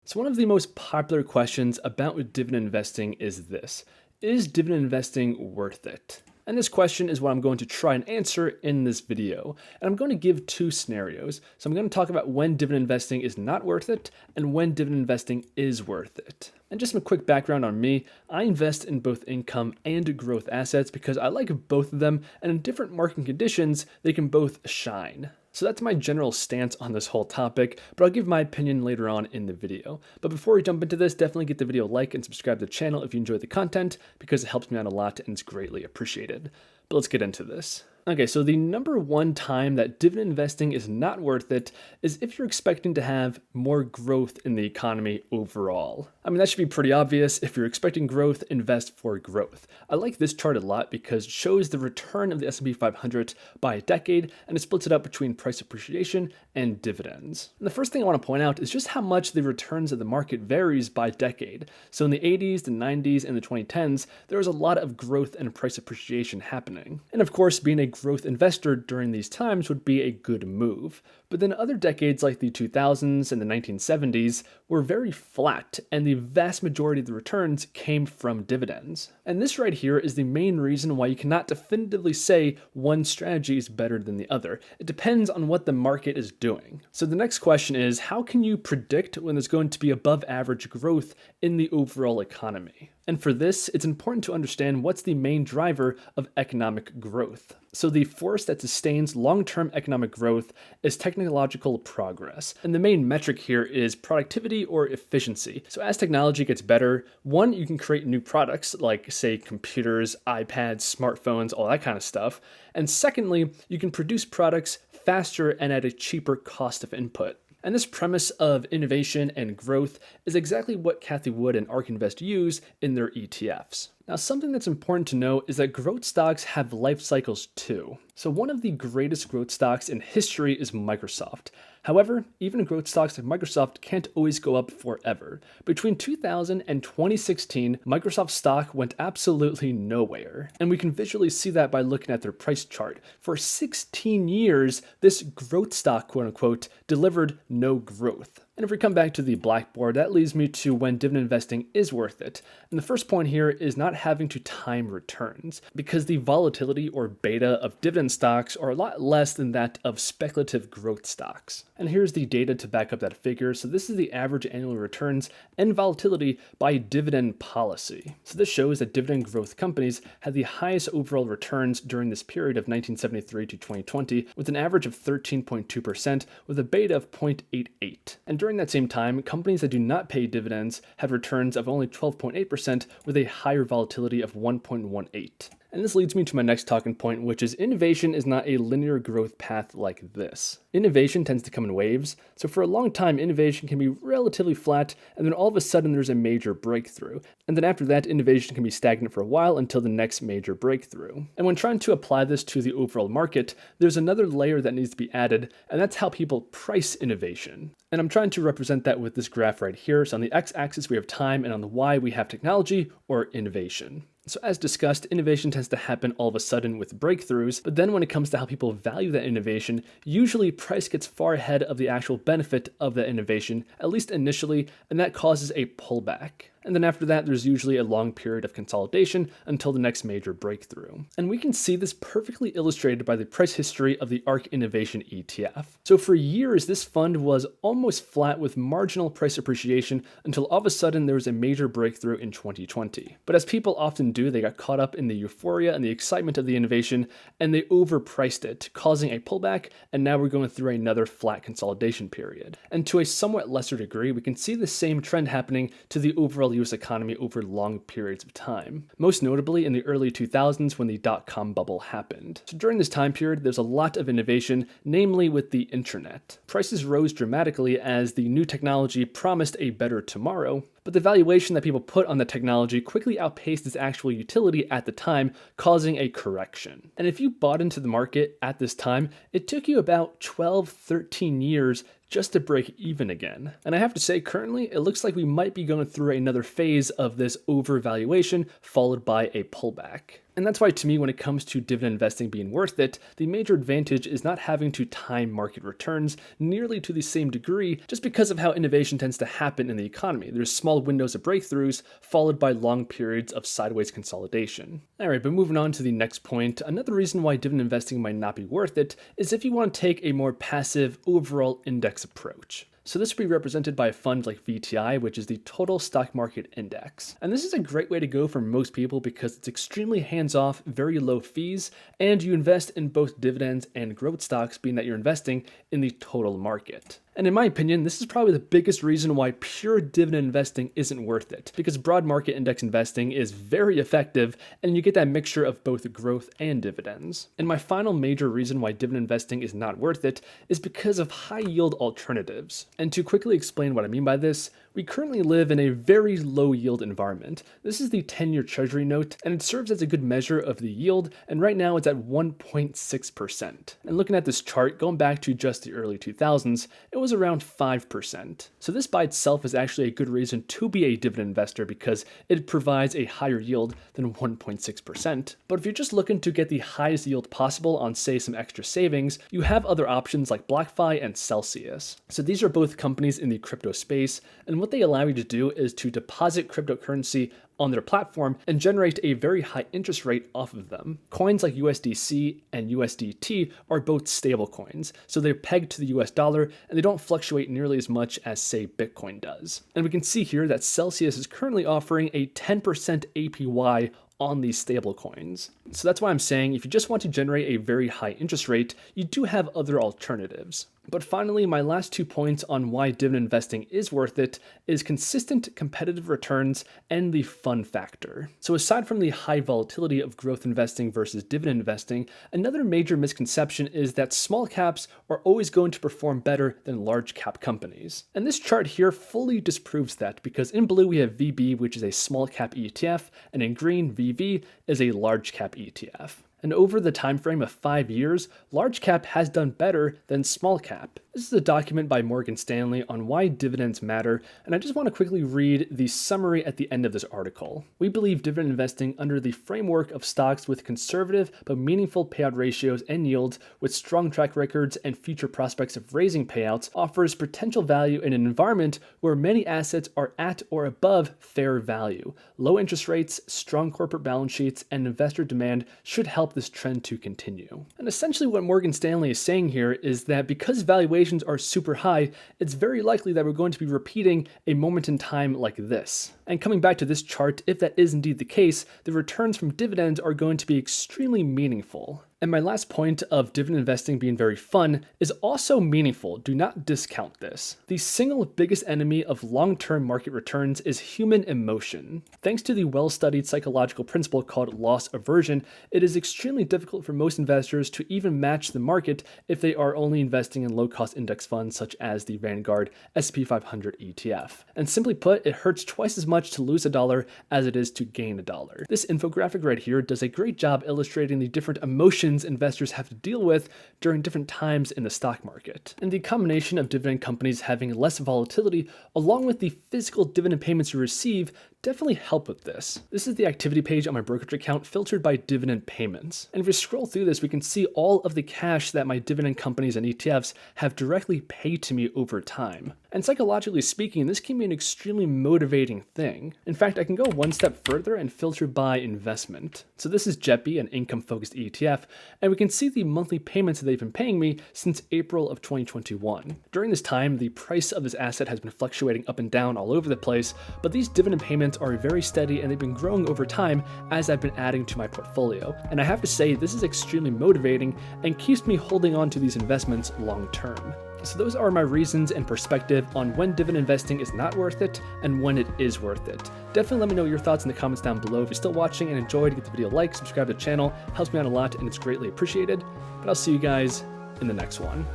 So one of the most popular questions about dividend investing is this: is dividend investing worth it? And this question is what I'm going to try and answer in this video. And I'm going to give two scenarios. So I'm going to talk about when dividend investing is not worth it and when dividend investing is worth it. And just some quick background on me, I invest in both income and growth assets because I like both of them, and in different market conditions, they can both shine. So that's my general stance on this whole topic, but I'll give my opinion later on in the video. But before we jump into this, definitely give the video a like and subscribe to the channel if you enjoy the content, because it helps me out a lot and it's greatly appreciated. But let's get into this. Okay, so the number one time that dividend investing is not worth it is if you're expecting to have more growth in the economy overall. I mean, that should be pretty obvious. If you're expecting growth, invest for growth. I like this chart a lot because it shows the return of the S&P 500 by a decade, and it splits it up between price appreciation and dividends. And the first thing I want to point out is just how much the returns of the market varies by decade. So in the 80s, the 90s, and the 2010s, there was a lot of growth and price appreciation happening. And of course, being a growth investor during these times would be a good move. But then other decades like the 2000s and the 1970s were very flat, and the vast majority of the returns came from dividends. And this right here is the main reason why you cannot definitively say one strategy is better than the other. It depends on what the market is doing. So the next question is, how can you predict when there's going to be above average growth in the overall economy? And for this, it's important to understand what's the main driver of economic growth. So the force that sustains long-term economic growth is technological progress. And the main metric here is productivity or efficiency. So as technology gets better, one, you can create new products like, say, computers, iPads, smartphones, all that kind of stuff. And secondly, you can produce products faster and at a cheaper cost of input. And this premise of innovation and growth is exactly what Cathie Wood and ARK Invest use in their ETFs. Now, something that's important to note is that growth stocks have life cycles too. So one of the greatest growth stocks in history is Microsoft. However, even growth stocks like Microsoft can't always go up forever. Between 2000 and 2016, Microsoft stock went absolutely nowhere. And we can visually see that by looking at their price chart. For 16 years, this growth stock, quote unquote, delivered no growth. And if we come back to the blackboard, that leads me to when dividend investing is worth it. And the first point here is not having to time returns, because the volatility or beta of dividend stocks are a lot less than that of speculative growth stocks. And here's the data to back up that figure. So this is the average annual returns and volatility by dividend policy. So this shows that dividend growth companies had the highest overall returns during this period of 1973 to 2020, with an average of 13.2% with a beta of 0.88. And during that same time, companies that do not pay dividends had returns of only 12.8% with a higher volatility of 1.18. And this leads me to my next talking point, which is innovation is not a linear growth path like this. Innovation tends to come in waves, so for a long time, innovation can be relatively flat, and then all of a sudden there's a major breakthrough. And then after that, innovation can be stagnant for a while until the next major breakthrough. And when trying to apply this to the overall market, there's another layer that needs to be added, and that's how people price innovation. And I'm trying to represent that with this graph right here. So on the x-axis we have time, and on the y we have technology or innovation. So as discussed, innovation tends to happen all of a sudden with breakthroughs, but then when it comes to how people value that innovation, usually price gets far ahead of the actual benefit of that innovation, at least initially, and that causes a pullback. And then after that, there's usually a long period of consolidation until the next major breakthrough. And we can see this perfectly illustrated by the price history of the ARK Innovation ETF. So for years, this fund was almost flat with marginal price appreciation until all of a sudden there was a major breakthrough in 2020. But as people often do, they got caught up in the euphoria and the excitement of the innovation, and they overpriced it, causing a pullback, and now we're going through another flat consolidation period. And to a somewhat lesser degree, we can see the same trend happening to the overall US economy over long periods of time, most notably in the early 2000s when the dot-com bubble happened. So during this time period, there's a lot of innovation, namely with the internet. Prices rose dramatically as the new technology promised a better tomorrow, but the valuation that people put on the technology quickly outpaced its actual utility at the time, causing a correction. And if you bought into the market at this time, it took you about 12-13 years just to break even again. And I have to say, currently, it looks like we might be going through another phase of this overvaluation followed by a pullback. And that's why, to me, when it comes to dividend investing being worth it, the major advantage is not having to time market returns nearly to the same degree, just because of how innovation tends to happen in the economy. There's small windows of breakthroughs followed by long periods of sideways consolidation. Alright, but moving on to the next point, another reason why dividend investing might not be worth it is if you want to take a more passive overall index approach. So this would be represented by a fund like VTI, which is the Total Stock Market Index. And this is a great way to go for most people because it's extremely hands-off, very low fees, and you invest in both dividends and growth stocks, being that you're investing in the total market. And in my opinion, this is probably the biggest reason why pure dividend investing isn't worth it, because broad market index investing is very effective and you get that mixture of both growth and dividends. And my final major reason why dividend investing is not worth it is because of high yield alternatives. And to quickly explain what I mean by this, we currently live in a very low yield environment. This is the 10-year Treasury note, and it serves as a good measure of the yield, and right now it's at 1.6%. And looking at this chart, going back to just the early 2000s, it was around 5%. So this by itself is actually a good reason to be a dividend investor because it provides a higher yield than 1.6%. But if you're just looking to get the highest yield possible on, say, some extra savings, you have other options like BlockFi and Celsius. So these are both companies in the crypto space, and what they allow you to do is to deposit cryptocurrency on their platform and generate a very high interest rate off of them. Coins like USDC and USDT are both stable coins, so they're pegged to the US dollar and they don't fluctuate nearly as much as, say, Bitcoin does. And we can see here that Celsius is currently offering a 10% APY on these stable coins. So that's why I'm saying if you just want to generate a very high interest rate, you do have other alternatives. But finally, my last 2 points on why dividend investing is worth it is consistent competitive returns and the fun factor. So aside from the high volatility of growth investing versus dividend investing, another major misconception is that small caps are always going to perform better than large cap companies. And this chart here fully disproves that because in blue we have VB, which is a small cap ETF, and in green, VV is a large cap ETF. And over the time frame of 5 years, large cap has done better than small cap. This is a document by Morgan Stanley on why dividends matter, and I just want to quickly read the summary at the end of this article. We believe dividend investing under the framework of stocks with conservative but meaningful payout ratios and yields with strong track records and future prospects of raising payouts offers potential value in an environment where many assets are at or above fair value. Low interest rates, strong corporate balance sheets, and investor demand should help this trend to continue. And essentially what Morgan Stanley is saying here is that because valuations are super high, it's very likely that we're going to be repeating a moment in time like this. And coming back to this chart, if that is indeed the case, the returns from dividends are going to be extremely meaningful. And my last point of dividend investing being very fun is also meaningful. Do not discount this. The single biggest enemy of long-term market returns is human emotion. Thanks to the well-studied psychological principle called loss aversion, it is extremely difficult for most investors to even match the market if they are only investing in low-cost index funds such as the Vanguard S&P 500 ETF. And simply put, it hurts twice as much to lose $1 as it is to gain $1. This infographic right here does a great job illustrating the different emotions investors have to deal with during different times in the stock market. And the combination of dividend companies having less volatility along with the physical dividend payments you receive definitely help with this. This is the activity page on my brokerage account filtered by dividend payments. And if we scroll through this, we can see all of the cash that my dividend companies and ETFs have directly paid to me over time. And psychologically speaking, this can be an extremely motivating thing. In fact, I can go one step further and filter by investment. So this is JEPI, an income-focused ETF, and we can see the monthly payments that they've been paying me since April of 2021. During this time, the price of this asset has been fluctuating up and down all over the place, but these dividend payments are very steady and they've been growing over time as I've been adding to my portfolio. And I have to say, this is extremely motivating and keeps me holding on to these investments long term. So those are my reasons and perspective on when dividend investing is not worth it and when it is worth it. Definitely let me know your thoughts in the comments down below. If you're still watching and enjoyed, give the video a like, subscribe to the channel, helps me out a lot and it's greatly appreciated. But I'll see you guys in the next one.